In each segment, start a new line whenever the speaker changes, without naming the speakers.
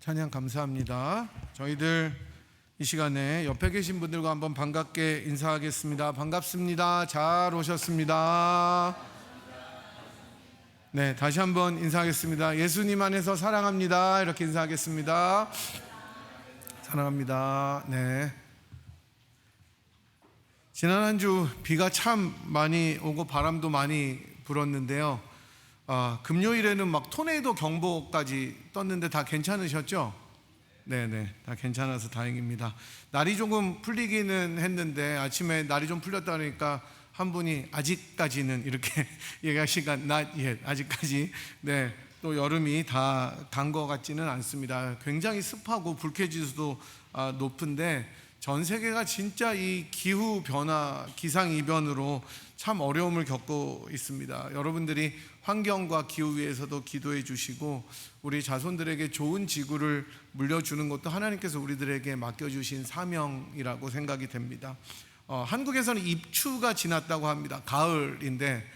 찬양 감사합니다. 저희들 이 시간에 옆에 계신 분들과 한번 반갑게 인사하겠습니다. 반갑습니다. 잘 오셨습니다. 네, 다시 한번 인사하겠습니다. 예수님 안에서 사랑합니다. 이렇게 인사하겠습니다. 사랑합니다. 네. 지난 한 주 비가 참 많이 오고 바람도 많이 불었는데요. 금요일에는 막 토네이도 경보까지 떴는데 다 괜찮으셨죠? 네네, 다 괜찮아서 다행입니다. 날이 조금 풀리기는 했는데 아침에 날이 좀 풀렸다 그러니까 한 분이 아직까지는 이렇게 얘기하시니까 not yet, 아직까지. 네, 또 여름이 다 간 것 같지는 않습니다. 굉장히 습하고 불쾌지수도 높은데 전 세계가 진짜 이 기후 변화, 기상 이변으로 참 어려움을 겪고 있습니다. 여러분들이 환경과 기후 위해서도 기도해 주시고 우리 자손들에게 좋은 지구를 물려주는 것도 하나님께서 우리들에게 맡겨주신 사명이라고 생각이 됩니다. 한국에서는 입추가 지났다고 합니다. 가을인데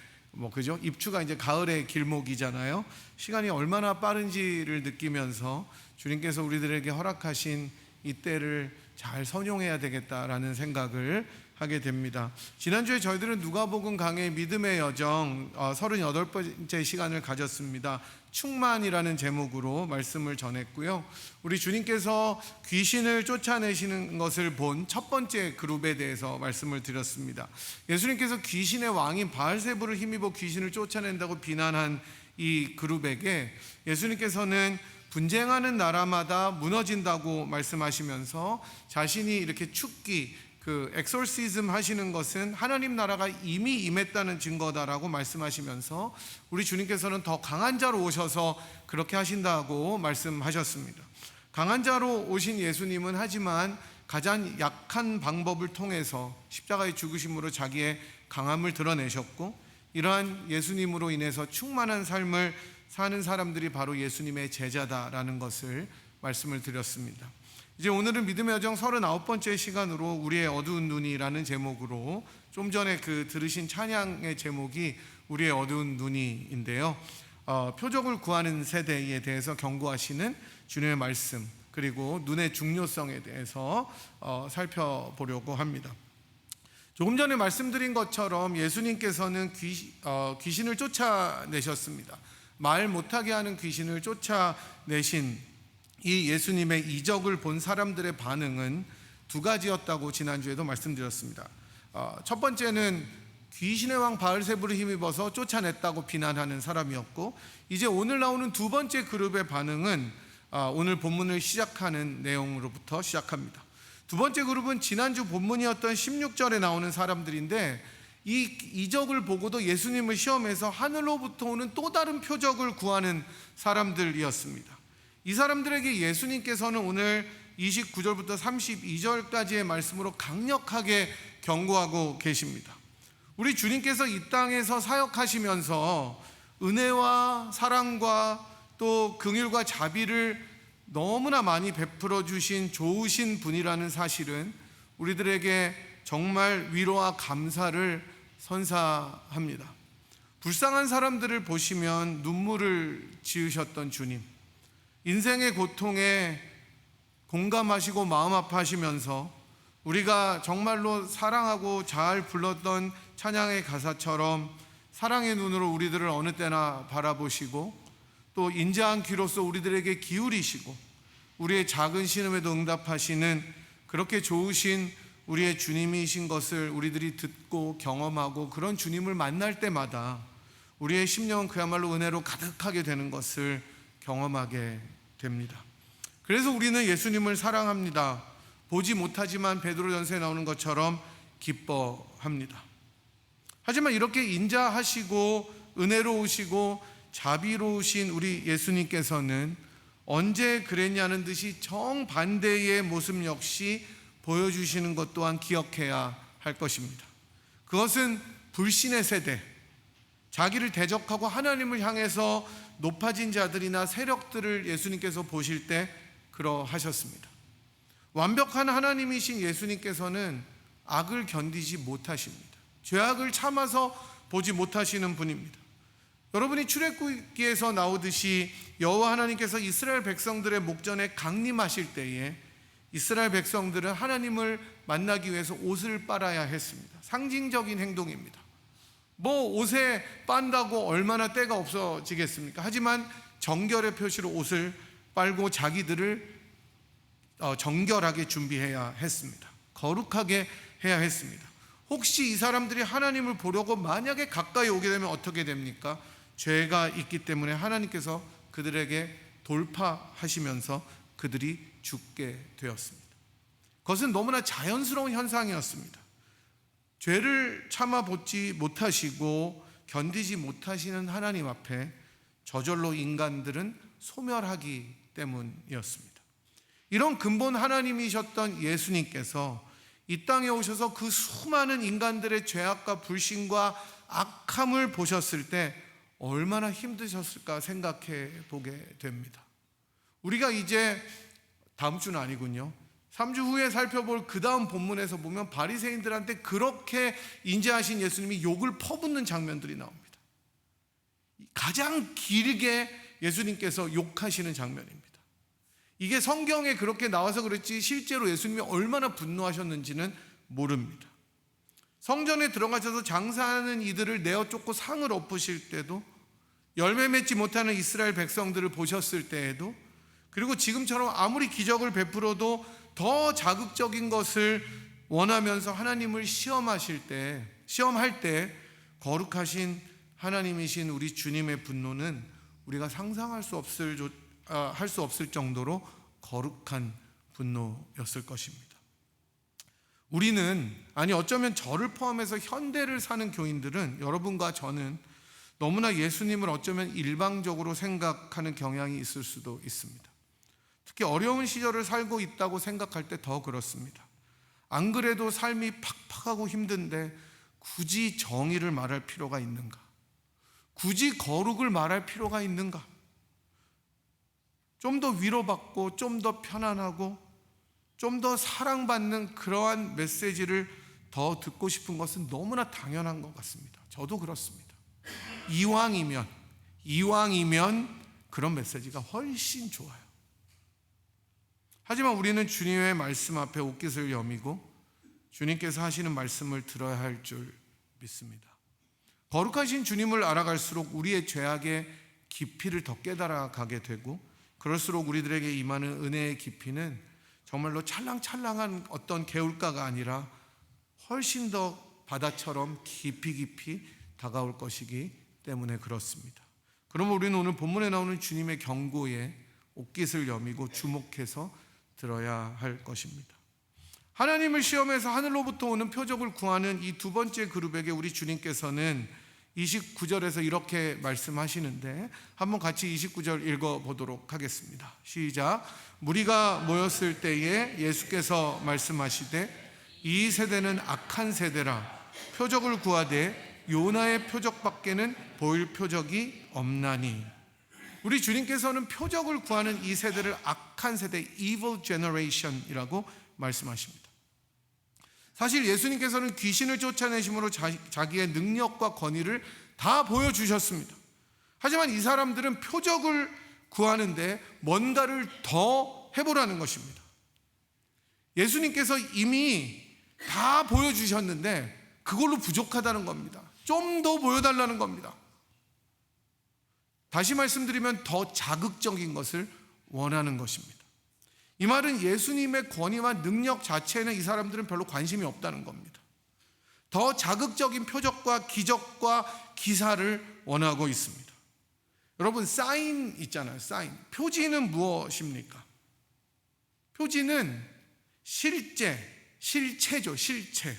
그죠? 입추가 이제 가을의 길목이잖아요. 시간이 얼마나 빠른지를 느끼면서 주님께서 우리들에게 허락하신 이때를 잘 선용해야 되겠다라는 생각을 하게 됩니다. 지난주에 저희들은 누가복음 강의 믿음의 여정 38번째 시간을 가졌습니다. 충만이라는 제목으로 말씀을 전했고요. 우리 주님께서 귀신을 쫓아내시는 것을 본 첫 번째 그룹에 대해서 말씀을 드렸습니다. 예수님께서 귀신의 왕인 바알세불을 힘입어 귀신을 쫓아낸다고 비난한 이 그룹에게 예수님께서는 분쟁하는 나라마다 무너진다고 말씀하시면서 자신이 이렇게 축기, 엑소시즘 하시는 것은 하나님 나라가 이미 임했다는 증거다라고 말씀하시면서 우리 주님께서는 더 강한 자로 오셔서 그렇게 하신다고 말씀하셨습니다. 강한 자로 오신 예수님은 하지만 가장 약한 방법을 통해서 십자가의 죽으심으로 자기의 강함을 드러내셨고 이러한 예수님으로 인해서 충만한 삶을 사는 사람들이 바로 예수님의 제자다라는 것을 말씀을 드렸습니다. 이제 오늘은 믿음의 여정 39번째 시간으로 우리의 어두운 눈이라는 제목으로 좀 전에 들으신 찬양의 제목이 우리의 어두운 눈이인데요. 표적을 구하는 세대에 대해서 경고하시는 주님의 말씀 그리고 눈의 중요성에 대해서 살펴보려고 합니다. 조금 전에 말씀드린 것처럼 예수님께서는 귀신을 쫓아내셨습니다. 말 못하게 하는 귀신을 쫓아내신 이 예수님의 이적을 본 사람들의 반응은 두 가지였다고 지난주에도 말씀드렸습니다. 첫 번째는 귀신의 왕 바알세불을 힘입어서 쫓아냈다고 비난하는 사람이었고 이제 오늘 나오는 두 번째 그룹의 반응은 오늘 본문을 시작하는 내용으로부터 시작합니다. 두 번째 그룹은 지난주 본문이었던 16절에 나오는 사람들인데 이 이적을 보고도 예수님을 시험해서 하늘로부터 오는 또 다른 표적을 구하는 사람들이었습니다. 이 사람들에게 예수님께서는 오늘 29절부터 32절까지의 말씀으로 강력하게 경고하고 계십니다. 우리 주님께서 이 땅에서 사역하시면서 은혜와 사랑과 또 긍휼과 자비를 너무나 많이 베풀어 주신 좋으신 분이라는 사실은 우리들에게 정말 위로와 감사를 선사합니다. 불쌍한 사람들을 보시면 눈물을 지으셨던 주님, 인생의 고통에 공감하시고 마음 아파하시면서 우리가 정말로 사랑하고 잘 불렀던 찬양의 가사처럼 사랑의 눈으로 우리들을 어느 때나 바라보시고 또 인자한 귀로서 우리들에게 기울이시고 우리의 작은 신음에도 응답하시는 그렇게 좋으신 우리의 주님이신 것을 우리들이 듣고 경험하고 그런 주님을 만날 때마다 우리의 심령은 그야말로 은혜로 가득하게 되는 것을 경험하게 됩니다. 그래서 우리는 예수님을 사랑합니다. 보지 못하지만 베드로전서에 나오는 것처럼 기뻐합니다. 하지만 이렇게 인자하시고 은혜로우시고 자비로우신 우리 예수님께서는 언제 그랬냐는 듯이 정반대의 모습 역시 보여주시는 것 또한 기억해야 할 것입니다. 그것은 불신의 세대, 자기를 대적하고 하나님을 향해서 높아진 자들이나 세력들을 예수님께서 보실 때 그러하셨습니다. 완벽한 하나님이신 예수님께서는 악을 견디지 못하십니다. 죄악을 참아서 보지 못하시는 분입니다. 여러분이 출애굽기에서 나오듯이 여호와 하나님께서 이스라엘 백성들의 목전에 강림하실 때에 이스라엘 백성들은 하나님을 만나기 위해서 옷을 빨아야 했습니다. 상징적인 행동입니다. 뭐 옷에 빤다고 얼마나 때가 없어지겠습니까? 하지만 정결의 표시로 옷을 빨고 자기들을 정결하게 준비해야 했습니다. 거룩하게 해야 했습니다. 혹시 이 사람들이 하나님을 보려고 만약에 가까이 오게 되면 어떻게 됩니까? 죄가 있기 때문에 하나님께서 그들에게 돌파하시면서 그들이 죽게 되었습니다. 그것은 너무나 자연스러운 현상이었습니다. 죄를 참아보지 못하시고 견디지 못하시는 하나님 앞에 저절로 인간들은 소멸하기 때문이었습니다. 이런 근본 하나님이셨던 예수님께서 이 땅에 오셔서 그 수많은 인간들의 죄악과 불신과 악함을 보셨을 때 얼마나 힘드셨을까 생각해 보게 됩니다. 우리가 이제 다음 주는 아니군요. 3주 후에 살펴볼 그 다음 본문에서 보면 바리새인들한테 그렇게 인자하신 예수님이 욕을 퍼붓는 장면들이 나옵니다. 가장 길게 예수님께서 욕하시는 장면입니다. 이게 성경에 그렇게 나와서 그렇지 실제로 예수님이 얼마나 분노하셨는지는 모릅니다. 성전에 들어가셔서 장사하는 이들을 내어 쫓고 상을 엎으실 때도, 열매 맺지 못하는 이스라엘 백성들을 보셨을 때에도, 그리고 지금처럼 아무리 기적을 베풀어도 더 자극적인 것을 원하면서 하나님을 시험할 때 거룩하신 하나님이신 우리 주님의 분노는 우리가 상상할 수 없을 정도로 거룩한 분노였을 것입니다. 우리는, 어쩌면 저를 포함해서 현대를 사는 교인들은, 여러분과 저는 너무나 예수님을 어쩌면 일방적으로 생각하는 경향이 있을 수도 있습니다. 특히 어려운 시절을 살고 있다고 생각할 때 더 그렇습니다. 안 그래도 삶이 팍팍하고 힘든데 굳이 정의를 말할 필요가 있는가? 굳이 거룩을 말할 필요가 있는가? 좀 더 위로받고 좀 더 편안하고 좀 더 사랑받는 그러한 메시지를 더 듣고 싶은 것은 너무나 당연한 것 같습니다. 저도 그렇습니다. 이왕이면 그런 메시지가 훨씬 좋아요. 하지만 우리는 주님의 말씀 앞에 옷깃을 여미고 주님께서 하시는 말씀을 들어야 할 줄 믿습니다. 거룩하신 주님을 알아갈수록 우리의 죄악의 깊이를 더 깨달아가게 되고, 그럴수록 우리들에게 임하는 은혜의 깊이는 정말로 찰랑찰랑한 어떤 개울가가 아니라 훨씬 더 바다처럼 깊이 다가올 것이기 때문에 그렇습니다. 그러면 우리는 오늘 본문에 나오는 주님의 경고에 옷깃을 여미고 주목해서 들어야 할 것입니다. 하나님을 시험해서 하늘로부터 오는 표적을 구하는 이 두 번째 그룹에게 우리 주님께서는 29절에서 이렇게 말씀하시는데, 한번 같이 29절 읽어보도록 하겠습니다. 시작. 무리가 모였을 때에 예수께서 말씀하시되 이 세대는 악한 세대라. 표적을 구하되 요나의 표적밖에는 보일 표적이 없나니. 우리 주님께서는 표적을 구하는 이 세대를 악한 세대, evil generation이라고 말씀하십니다. 사실 예수님께서는 귀신을 쫓아내심으로 자기의 능력과 권위를 다 보여주셨습니다. 하지만 이 사람들은 표적을 구하는데 뭔가를 더 해보라는 것입니다. 예수님께서 이미 다 보여주셨는데 그걸로 부족하다는 겁니다. 좀 더 보여달라는 겁니다. 다시 말씀드리면 더 자극적인 것을 원하는 것입니다. 이 말은 예수님의 권위와 능력 자체에는 이 사람들은 별로 관심이 없다는 겁니다. 더 자극적인 표적과 기적과 기사를 원하고 있습니다. 여러분, 사인 있잖아요. 사인. 표지는 무엇입니까? 표지는 실체죠. 실체.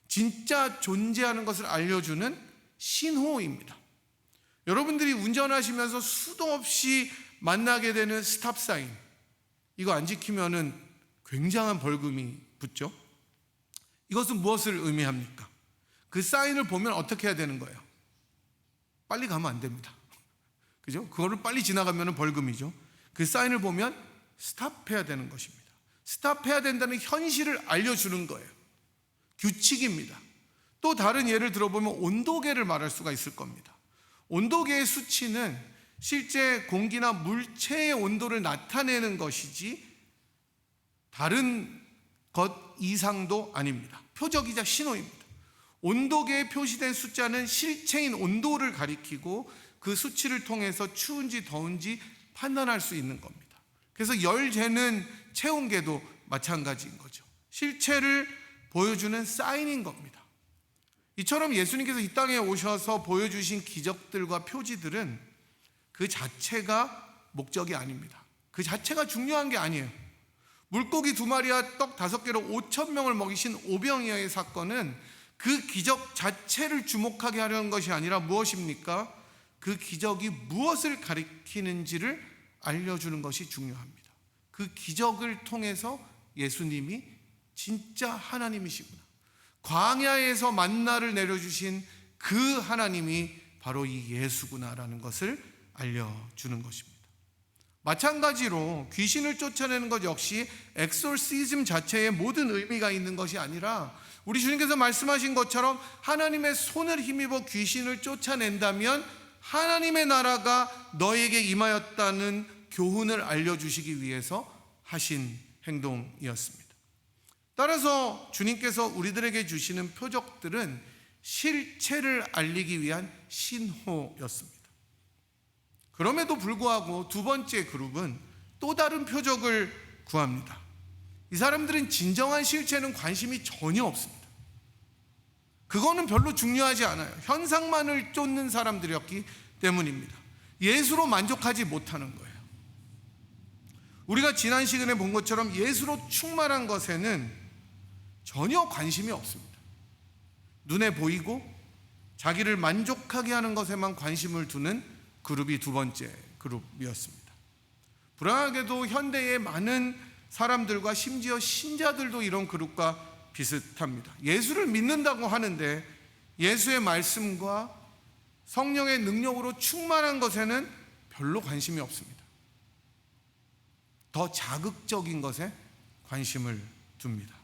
진짜 존재하는 것을 알려주는 신호입니다. 여러분들이 운전하시면서 수도 없이 만나게 되는 스탑사인, 이거 안 지키면은 굉장한 벌금이 붙죠. 이것은 무엇을 의미합니까? 그 사인을 보면 어떻게 해야 되는 거예요? 빨리 가면 안 됩니다. 그죠? 그거를 빨리 지나가면 벌금이죠. 그 사인을 보면 스탑해야 되는 것입니다. 스탑해야 된다는 현실을 알려주는 거예요. 규칙입니다. 또 다른 예를 들어보면 온도계를 말할 수가 있을 겁니다. 온도계의 수치는 실제 공기나 물체의 온도를 나타내는 것이지 다른 것 이상도 아닙니다. 표적이자 신호입니다. 온도계에 표시된 숫자는 실체인 온도를 가리키고 그 수치를 통해서 추운지 더운지 판단할 수 있는 겁니다. 그래서 열 재는 체온계도 마찬가지인 거죠. 실체를 보여주는 사인인 겁니다. 이처럼 예수님께서 이 땅에 오셔서 보여주신 기적들과 표지들은 그 자체가 목적이 아닙니다. 그 자체가 중요한 게 아니에요. 물고기 2마리와 떡 5개로 5,000명을 먹이신 오병이어의 사건은 그 기적 자체를 주목하게 하려는 것이 아니라 무엇입니까? 그 기적이 무엇을 가리키는지를 알려주는 것이 중요합니다. 그 기적을 통해서 예수님이 진짜 하나님이시구나, 광야에서 만나를 내려주신 그 하나님이 바로 이 예수구나라는 것을 알려주는 것입니다. 마찬가지로 귀신을 쫓아내는 것 역시 엑소시즘 자체에 모든 의미가 있는 것이 아니라 우리 주님께서 말씀하신 것처럼 하나님의 손을 힘입어 귀신을 쫓아낸다면 하나님의 나라가 너에게 임하였다는 교훈을 알려주시기 위해서 하신 행동이었습니다. 따라서 주님께서 우리들에게 주시는 표적들은 실체를 알리기 위한 신호였습니다. 그럼에도 불구하고 두 번째 그룹은 또 다른 표적을 구합니다. 이 사람들은 진정한 실체는 관심이 전혀 없습니다. 그거는 별로 중요하지 않아요. 현상만을 쫓는 사람들이었기 때문입니다. 예수로 만족하지 못하는 거예요. 우리가 지난 시간에 본 것처럼 예수로 충만한 것에는 전혀 관심이 없습니다. 눈에 보이고 자기를 만족하게 하는 것에만 관심을 두는 그룹이 두 번째 그룹이었습니다. 불안하게도 현대의 많은 사람들과 심지어 신자들도 이런 그룹과 비슷합니다. 예수를 믿는다고 하는데 예수의 말씀과 성령의 능력으로 충만한 것에는 별로 관심이 없습니다. 더 자극적인 것에 관심을 둡니다.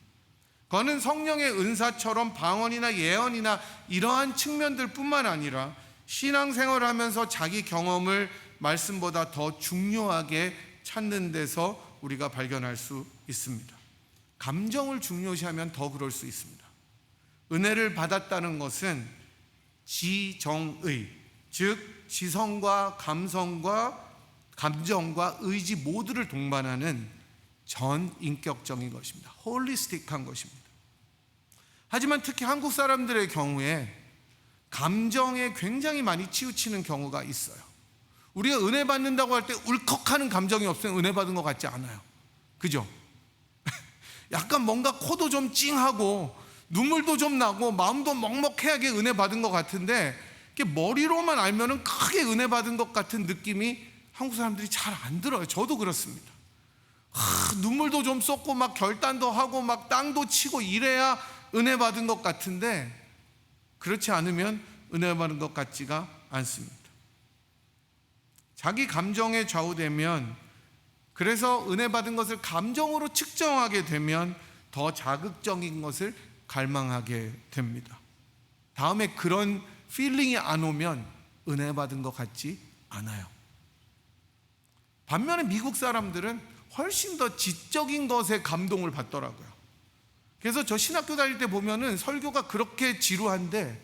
그거는 성령의 은사처럼 방언이나 예언이나 이러한 측면들 뿐만 아니라 신앙생활을 하면서 자기 경험을 말씀보다 더 중요하게 찾는 데서 우리가 발견할 수 있습니다. 감정을 중요시하면 더 그럴 수 있습니다. 은혜를 받았다는 것은 지정의, 즉 지성과 감성과 감정과 의지 모두를 동반하는 전인격적인 것입니다. 홀리스틱한 것입니다. 하지만 특히 한국 사람들의 경우에 감정에 굉장히 많이 치우치는 경우가 있어요. 우리가 은혜 받는다고 할 때 울컥하는 감정이 없으면 은혜 받은 것 같지 않아요. 그죠? 약간 뭔가 코도 좀 찡하고 눈물도 좀 나고 마음도 먹먹해하게 은혜 받은 것 같은데 머리로만 알면은 크게 은혜 받은 것 같은 느낌이 한국 사람들이 잘 안 들어요. 저도 그렇습니다. 눈물도 좀 쏟고 막 결단도 하고 막 땅도 치고 이래야 은혜 받은 것 같은데 그렇지 않으면 은혜 받은 것 같지가 않습니다. 자기 감정에 좌우되면, 그래서 은혜 받은 것을 감정으로 측정하게 되면 더 자극적인 것을 갈망하게 됩니다. 다음에 그런 필링이 안 오면 은혜 받은 것 같지 않아요. 반면에 미국 사람들은 훨씬 더 지적인 것에 감동을 받더라고요. 그래서 저 신학교 다닐 때 보면은 설교가 그렇게 지루한데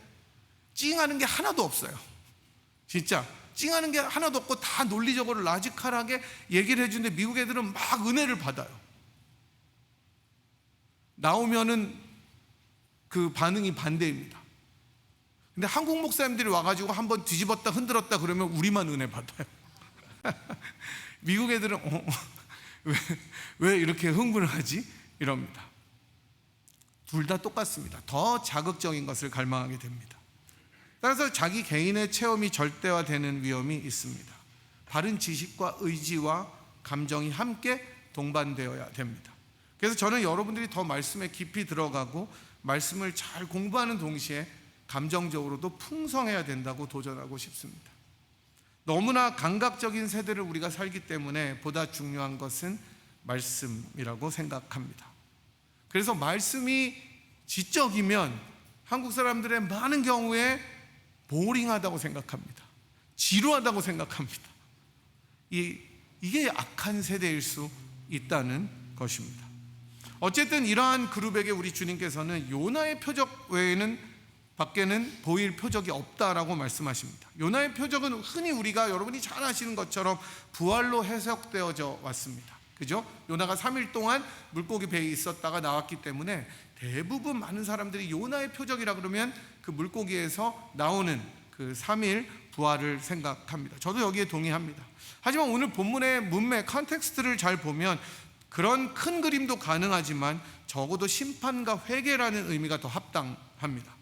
찡하는 게 하나도 없어요. 진짜 찡하는 게 하나도 없고 다 논리적으로 라지컬하게 얘기를 해주는데 미국 애들은 막 은혜를 받아요. 나오면은 그 반응이 반대입니다. 근데 한국 목사님들이 와가지고 한번 뒤집었다 흔들었다 그러면 우리만 은혜 받아요. 미국 애들은 왜 이렇게 흥분을 하지? 이럽니다. 둘 다 똑같습니다. 더 자극적인 것을 갈망하게 됩니다. 따라서 자기 개인의 체험이 절대화되는 위험이 있습니다. 바른 지식과 의지와 감정이 함께 동반되어야 됩니다. 그래서 저는 여러분들이 더 말씀에 깊이 들어가고 말씀을 잘 공부하는 동시에 감정적으로도 풍성해야 된다고 도전하고 싶습니다. 너무나 감각적인 세대를 우리가 살기 때문에 보다 중요한 것은 말씀이라고 생각합니다. 그래서 말씀이 지적이면 한국 사람들의 많은 경우에 보링하다고 생각합니다. 지루하다고 생각합니다. 이게 악한 세대일 수 있다는 것입니다. 어쨌든 이러한 그룹에게 우리 주님께서는 요나의 표적 외에는 밖에는 보일 표적이 없다라고 말씀하십니다. 요나의 표적은 흔히 우리가 여러분이 잘 아시는 것처럼 부활로 해석되어져 왔습니다. 그죠? 요나가 3일 동안 물고기 배에 있었다가 나왔기 때문에 대부분 많은 사람들이 요나의 표적이라 그러면 그 물고기에서 나오는 그 3일 부활을 생각합니다. 저도 여기에 동의합니다. 하지만 오늘 본문의 문맥 컨텍스트를 잘 보면 그런 큰 그림도 가능하지만 적어도 심판과 회개라는 의미가 더 합당합니다.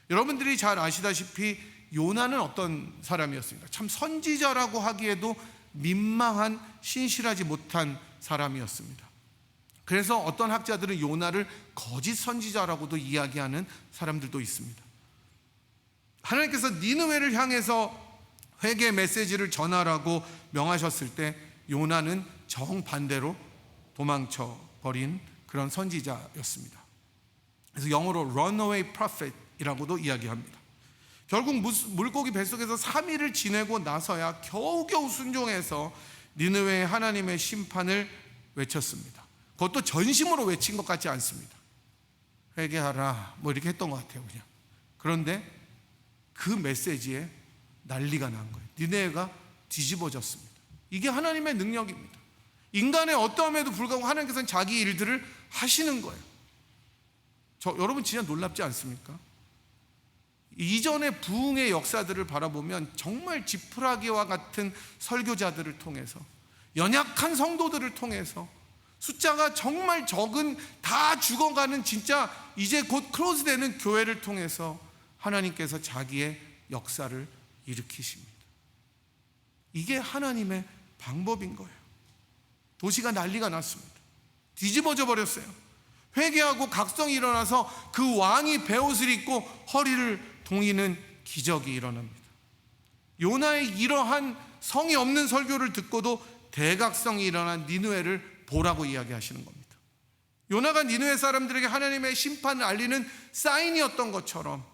여러분들이 잘 아시다시피 요나는 어떤 사람이었습니까? 참 선지자라고 하기에도 민망한 신실하지 못한 사람이었습니다. 그래서 어떤 학자들은 요나를 거짓 선지자라고도 이야기하는 사람들도 있습니다. 하나님께서 니느웨를 향해서 회개 메시지를 전하라고 명하셨을 때 요나는 정반대로 도망쳐 버린 그런 선지자였습니다. 그래서 영어로 runaway prophet이라고도 이야기합니다. 결국 물고기 뱃속에서 3일을 지내고 나서야 겨우겨우 순종해서 니느웨의 하나님의 심판을 외쳤습니다. 그것도 전심으로 외친 것 같지 않습니다. 회개하라 뭐 이렇게 했던 것 같아요 그냥. 그런데 그 메시지에 난리가 난 거예요. 니느웨가 뒤집어졌습니다. 이게 하나님의 능력입니다. 인간의 어떠함에도 불구하고 하나님께서는 자기 일들을 하시는 거예요. 여러분 진짜 놀랍지 않습니까? 이전의 부흥의 역사들을 바라보면 정말 지푸라기와 같은 설교자들을 통해서, 연약한 성도들을 통해서, 숫자가 정말 적은 다 죽어가는 진짜 이제 곧 클로즈되는 교회를 통해서 하나님께서 자기의 역사를 일으키십니다. 이게 하나님의 방법인 거예요. 도시가 난리가 났습니다. 뒤집어져 버렸어요. 회개하고 각성이 일어나서 그 왕이 베옷을 입고 허리를 동이는 기적이 일어납니다. 요나의 이러한 성의 없는 설교를 듣고도 대각성이 일어난 니느웨를 보라고 이야기하시는 겁니다. 요나가 니느웨 사람들에게 하나님의 심판을 알리는 사인이었던 것처럼,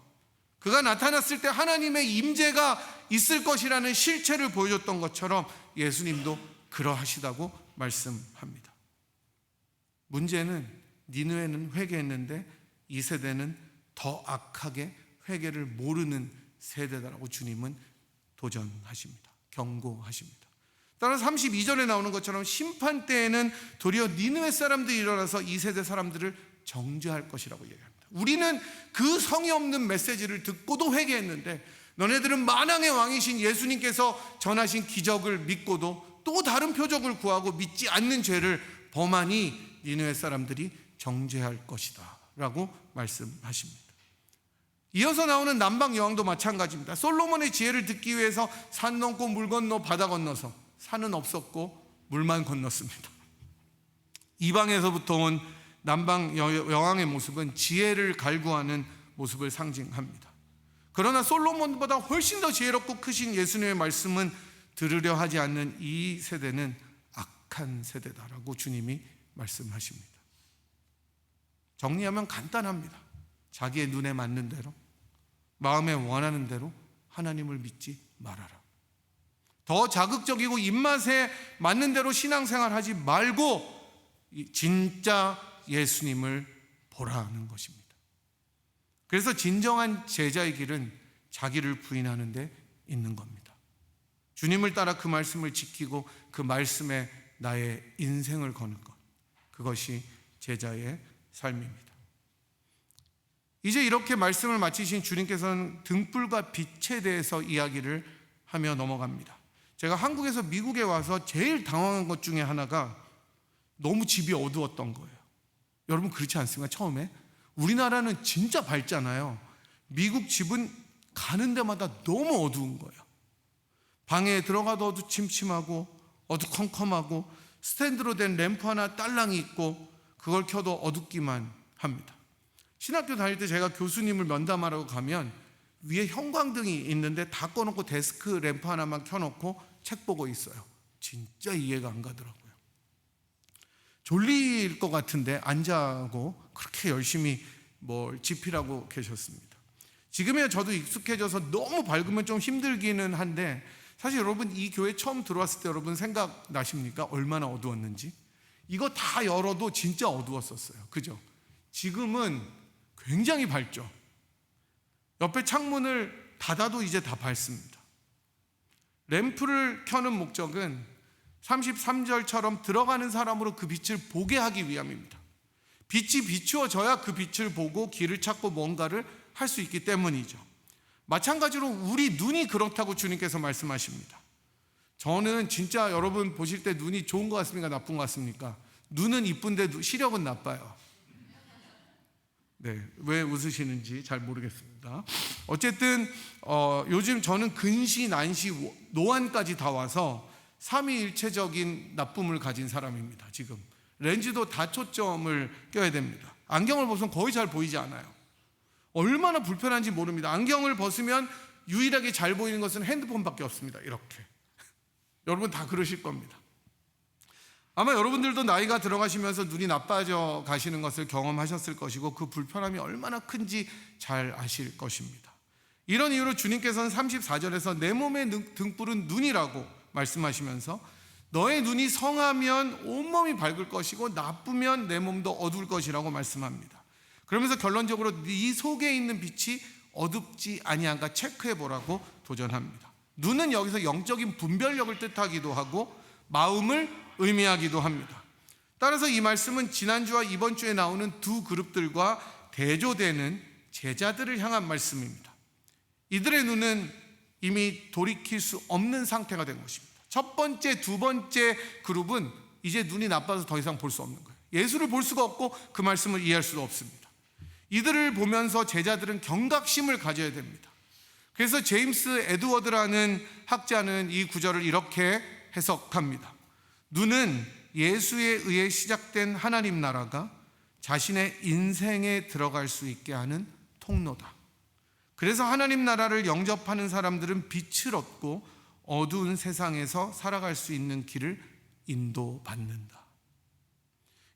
그가 나타났을 때 하나님의 임재가 있을 것이라는 실체를 보여줬던 것처럼 예수님도 그러하시다고 말씀합니다. 문제는 니느웨는 회개했는데 이 세대는 더 악하게 회개를 모르는 세대다라고 주님은 도전하십니다. 경고하십니다. 따라서 32절에 나오는 것처럼 심판 때에는 도리어 니느웨 사람들이 일어나서 이 세대 사람들을 정죄할 것이라고 얘기합니다. 우리는 그 성의 없는 메시지를 듣고도 회개했는데 너네들은 만왕의 왕이신 예수님께서 전하신 기적을 믿고도 또 다른 표적을 구하고 믿지 않는 죄를 범하니 니느웨 사람들이 정죄할 것이다 라고 말씀하십니다. 이어서 나오는 남방 여왕도 마찬가지입니다. 솔로몬의 지혜를 듣기 위해서 산 넘고 물 건너 바다 건너서, 산은 없었고 물만 건넜습니다. 이방에서부터 온 남방 여왕의 모습은 지혜를 갈구하는 모습을 상징합니다. 그러나 솔로몬보다 훨씬 더 지혜롭고 크신 예수님의 말씀은 들으려 하지 않는 이 세대는 악한 세대다라고 주님이 말씀하십니다. 정리하면 간단합니다. 자기의 눈에 맞는 대로, 마음에 원하는 대로 하나님을 믿지 말아라. 더 자극적이고 입맛에 맞는 대로 신앙생활하지 말고 진짜 예수님을 보라는 것입니다. 그래서 진정한 제자의 길은 자기를 부인하는 데 있는 겁니다. 주님을 따라 그 말씀을 지키고 그 말씀에 나의 인생을 거는 것, 그것이 제자의 삶입니다. 이제 이렇게 말씀을 마치신 주님께서는 등불과 빛에 대해서 이야기를 하며 넘어갑니다. 제가 한국에서 미국에 와서 제일 당황한 것 중에 하나가 너무 집이 어두웠던 거예요. 여러분 그렇지 않습니까? 처음에 우리나라는 진짜 밝잖아요. 미국 집은 가는 데마다 너무 어두운 거예요. 방에 들어가도 어두침침하고 어두컴컴하고 스탠드로 된 램프 하나 딸랑이 있고 그걸 켜도 어둡기만 합니다. 신학교 다닐 때 제가 교수님을 면담하러 가면 위에 형광등이 있는데 다 꺼놓고 데스크 램프 하나만 켜놓고 책 보고 있어요. 진짜 이해가 안 가더라고요. 졸릴 것 같은데 앉아고 그렇게 열심히 뭘 집필하고 계셨습니다. 지금이야 저도 익숙해져서 너무 밝으면 좀 힘들기는 한데 사실 여러분 이 교회 처음 들어왔을 때 여러분 생각나십니까? 얼마나 어두웠는지. 이거 다 열어도 진짜 어두웠었어요. 그죠? 지금은 굉장히 밝죠. 옆에 창문을 닫아도 이제 다 밝습니다. 램프를 켜는 목적은 33절처럼 들어가는 사람으로 그 빛을 보게 하기 위함입니다. 빛이 비추어져야 그 빛을 보고 길을 찾고 뭔가를 할 수 있기 때문이죠. 마찬가지로 우리 눈이 그렇다고 주님께서 말씀하십니다. 저는 진짜 여러분 보실 때 눈이 좋은 것 같습니까? 나쁜 것 같습니까? 눈은 이쁜데 시력은 나빠요. 네, 왜 웃으시는지 잘 모르겠습니다. 어쨌든 요즘 저는 근시, 난시, 노안까지 다 와서 삼위일체적인 나쁨을 가진 사람입니다. 지금 렌즈도 다초점을 껴야 됩니다. 안경을 벗으면 거의 잘 보이지 않아요. 얼마나 불편한지 모릅니다. 안경을 벗으면 유일하게 잘 보이는 것은 핸드폰밖에 없습니다. 이렇게 여러분 다 그러실 겁니다. 아마 여러분들도 나이가 들어가시면서 눈이 나빠져 가시는 것을 경험하셨을 것이고 그 불편함이 얼마나 큰지 잘 아실 것입니다. 이런 이유로 주님께서는 34절에서 내 몸의 등불은 눈이라고 말씀하시면서 너의 눈이 성하면 온몸이 밝을 것이고 나쁘면 내 몸도 어두울 것이라고 말씀합니다. 그러면서 결론적으로 네 속에 있는 빛이 어둡지 아니한가 체크해 보라고 도전합니다. 눈은 여기서 영적인 분별력을 뜻하기도 하고 마음을 의미하기도 합니다. 따라서 이 말씀은 지난주와 이번 주에 나오는 두 그룹들과 대조되는 제자들을 향한 말씀입니다. 이들의 눈은 이미 돌이킬 수 없는 상태가 된 것입니다. 첫 번째, 두 번째 그룹은 이제 눈이 나빠서 더 이상 볼 수 없는 거예요. 예수를 볼 수가 없고 그 말씀을 이해할 수도 없습니다. 이들을 보면서 제자들은 경각심을 가져야 됩니다. 그래서 제임스 에드워드라는 학자는 이 구절을 이렇게 해석합니다. 눈은 예수에 의해 시작된 하나님 나라가 자신의 인생에 들어갈 수 있게 하는 통로다. 그래서 하나님 나라를 영접하는 사람들은 빛을 얻고 어두운 세상에서 살아갈 수 있는 길을 인도받는다.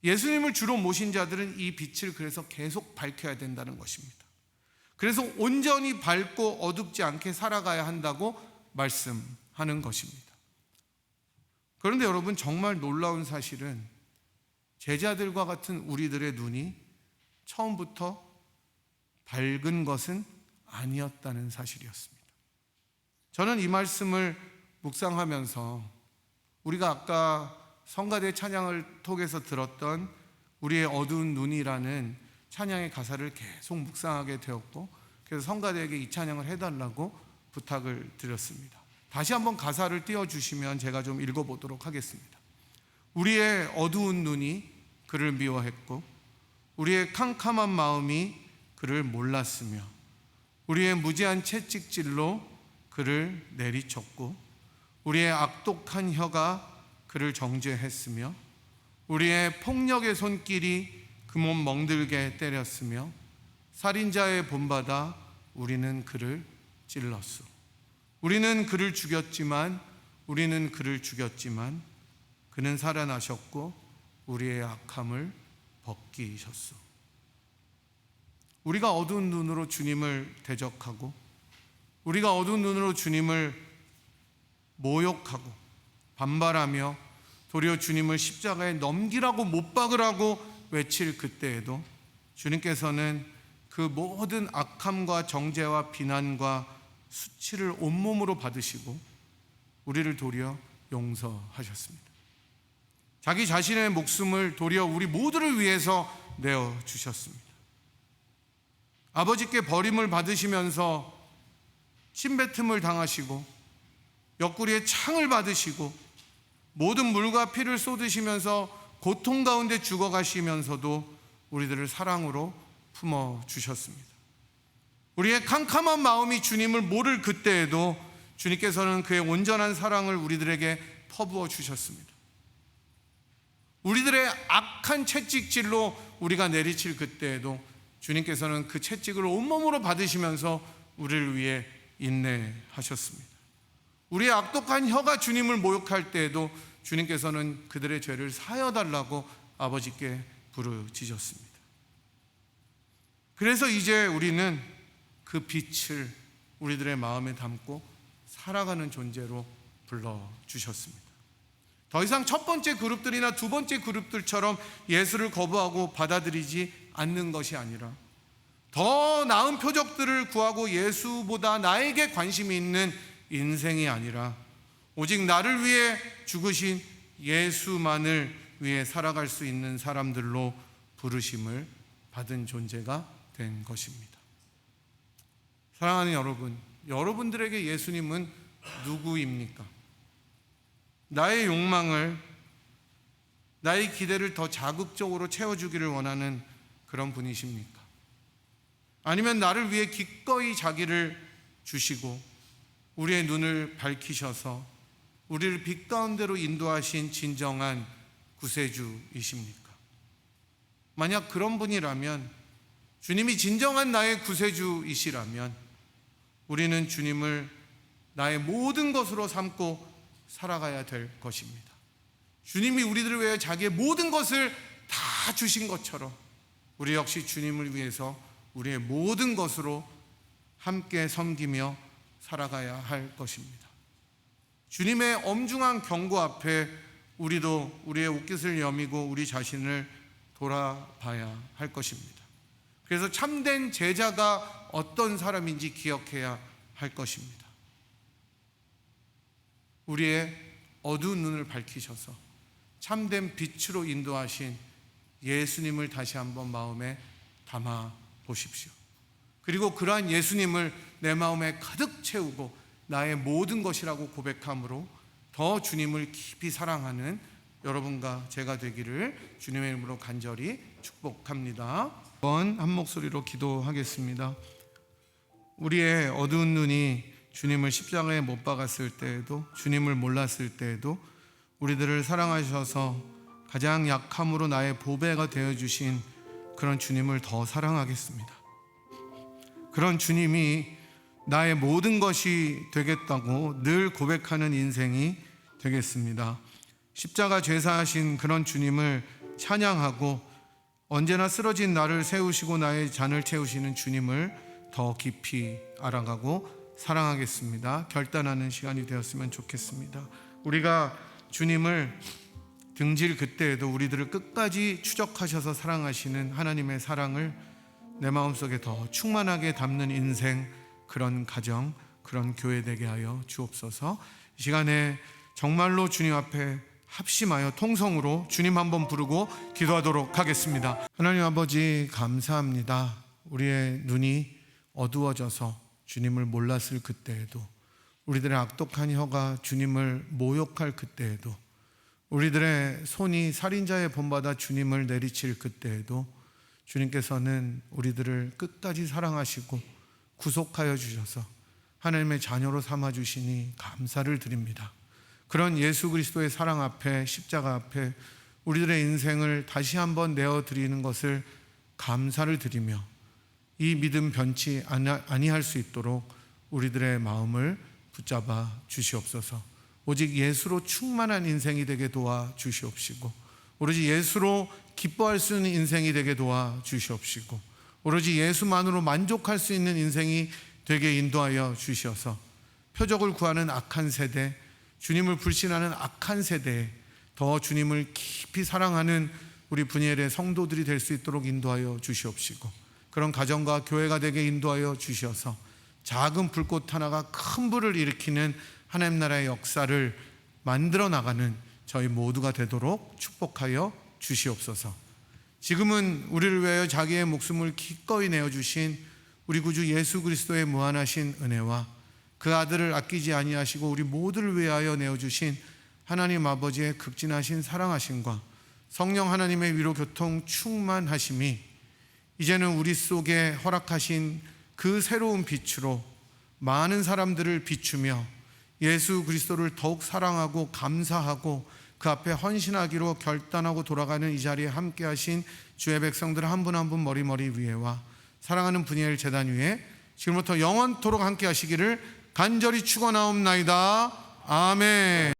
예수님을 주로 모신 자들은 이 빛을 그래서 계속 밝혀야 된다는 것입니다. 그래서 온전히 밝고 어둡지 않게 살아가야 한다고 말씀하는 것입니다. 그런데 여러분 정말 놀라운 사실은 제자들과 같은 우리들의 눈이 처음부터 밝은 것은 아니었다는 사실이었습니다. 저는 이 말씀을 묵상하면서 우리가 아까 성가대 찬양을 통해서 들었던 우리의 어두운 눈이라는 찬양의 가사를 계속 묵상하게 되었고 그래서 성가대에게 이 찬양을 해달라고 부탁을 드렸습니다. 다시 한번 가사를 띄워주시면 제가 좀 읽어보도록 하겠습니다. 우리의 어두운 눈이 그를 미워했고 우리의 캄캄한 마음이 그를 몰랐으며 우리의 무지한 채찍질로 그를 내리쳤고 우리의 악독한 혀가 그를 정죄했으며 우리의 폭력의 손길이 그 몸 멍들게 때렸으며 살인자의 본받아 우리는 그를 찔렀소. 우리는 그를 죽였지만 그는 살아나셨고 우리의 악함을 벗기셨소. 우리가 어두운 눈으로 주님을 대적하고 우리가 어두운 눈으로 주님을 모욕하고 반발하며 도리어 주님을 십자가에 넘기라고 못 박으라고 외칠 그때에도 주님께서는 그 모든 악함과 정죄와 비난과 수치를 온몸으로 받으시고 우리를 도리어 용서하셨습니다. 자기 자신의 목숨을 도리어 우리 모두를 위해서 내어주셨습니다. 아버지께 버림을 받으시면서 침뱉음을 당하시고 옆구리에 창을 받으시고 모든 물과 피를 쏟으시면서 고통 가운데 죽어가시면서도 우리들을 사랑으로 품어주셨습니다. 우리의 캄캄한 마음이 주님을 모를 그때에도 주님께서는 그의 온전한 사랑을 우리들에게 퍼부어 주셨습니다. 우리들의 악한 채찍질로 우리가 내리칠 그때에도 주님께서는 그 채찍을 온몸으로 받으시면서 우리를 위해 인내하셨습니다. 우리의 악독한 혀가 주님을 모욕할 때에도 주님께서는 그들의 죄를 사여달라고 아버지께 부르짖었습니다. 그래서 이제 우리는 그 빛을 우리들의 마음에 담고 살아가는 존재로 불러주셨습니다. 더 이상 첫 번째 그룹들이나 두 번째 그룹들처럼 예수를 거부하고 받아들이지 않는 것이 아니라 더 나은 표적들을 구하고 예수보다 나에게 관심이 있는 인생이 아니라 오직 나를 위해 죽으신 예수만을 위해 살아갈 수 있는 사람들로 부르심을 받은 존재가 된 것입니다. 사랑하는 여러분, 여러분들에게 예수님은 누구입니까? 나의 욕망을, 나의 기대를 더 자극적으로 채워주기를 원하는 그런 분이십니까? 아니면 나를 위해 기꺼이 자기를 주시고 우리의 눈을 밝히셔서 우리를 빛 가운데로 인도하신 진정한 구세주이십니까? 만약 그런 분이라면, 주님이 진정한 나의 구세주이시라면 우리는 주님을 나의 모든 것으로 삼고 살아가야 될 것입니다. 주님이 우리들을 위해 자기의 모든 것을 다 주신 것처럼 우리 역시 주님을 위해서 우리의 모든 것으로 함께 섬기며 살아가야 할 것입니다. 주님의 엄중한 경고 앞에 우리도 우리의 옷깃을 여미고 우리 자신을 돌아봐야 할 것입니다. 그래서 참된 제자가 어떤 사람인지 기억해야 할 것입니다. 우리의 어두운 눈을 밝히셔서 참된 빛으로 인도하신 예수님을 다시 한번 마음에 담아 보십시오. 그리고 그러한 예수님을 내 마음에 가득 채우고 나의 모든 것이라고 고백함으로 더 주님을 깊이 사랑하는 여러분과 제가 되기를 주님의 이름으로 간절히 축복합니다. 한 목소리로 기도하겠습니다. 우리의 어두운 눈이 주님을 십자가에 못 박았을 때에도, 주님을 몰랐을 때에도 우리들을 사랑하셔서 가장 약함으로 나의 보배가 되어주신 그런 주님을 더 사랑하겠습니다. 그런 주님이 나의 모든 것이 되겠다고 늘 고백하는 인생이 되겠습니다. 십자가 죄사하신 그런 주님을 찬양하고 언제나 쓰러진 나를 세우시고 나의 잔을 채우시는 주님을 더 깊이 알아가고 사랑하겠습니다. 결단하는 시간이 되었으면 좋겠습니다. 우리가 주님을 등질 그때에도 우리들을 끝까지 추적하셔서 사랑하시는 하나님의 사랑을 내 마음속에 더 충만하게 담는 인생, 그런 가정, 그런 교회 되게 하여 주옵소서. 이 시간에 정말로 주님 앞에 합심하여 통성으로 주님 한번 부르고 기도하도록 하겠습니다. 하나님 아버지, 감사합니다. 우리의 눈이 어두워져서 주님을 몰랐을 그때에도, 우리들의 악독한 혀가 주님을 모욕할 그때에도, 우리들의 손이 살인자의 본받아 주님을 내리칠 그때에도 주님께서는 우리들을 끝까지 사랑하시고 구속하여 주셔서 하나님의 자녀로 삼아주시니 감사를 드립니다. 그런 예수 그리스도의 사랑 앞에, 십자가 앞에 우리들의 인생을 다시 한번 내어드리는 것을 감사를 드리며 이 믿음 변치 아니할 수 있도록 우리들의 마음을 붙잡아 주시옵소서. 오직 예수로 충만한 인생이 되게 도와 주시옵시고, 오로지 예수로 기뻐할 수 있는 인생이 되게 도와 주시옵시고, 오로지 예수만으로 만족할 수 있는 인생이 되게 인도하여 주셔서 표적을 구하는 악한 세대, 주님을 불신하는 악한 세대에 더 주님을 깊이 사랑하는 우리 분이엘의 성도들이 될 수 있도록 인도하여 주시옵시고, 그런 가정과 교회가 되게 인도하여 주셔서 작은 불꽃 하나가 큰 불을 일으키는 하나님 나라의 역사를 만들어 나가는 저희 모두가 되도록 축복하여 주시옵소서. 지금은 우리를 위하여 자기의 목숨을 기꺼이 내어주신 우리 구주 예수 그리스도의 무한하신 은혜와 그 아들을 아끼지 아니하시고 우리 모두를 위하여 내어주신 하나님 아버지의 극진하신 사랑하심과 성령 하나님의 위로 교통 충만하심이 이제는 우리 속에 허락하신 그 새로운 빛으로 많은 사람들을 비추며 예수 그리스도를 더욱 사랑하고 감사하고 그 앞에 헌신하기로 결단하고 돌아가는 이 자리에 함께 하신 주의 백성들 한 분 한 분 머리머리 위에와 사랑하는 분이엘 제단 위에 지금부터 영원토록 함께 하시기를 간절히 축원하옵나이다. 아멘.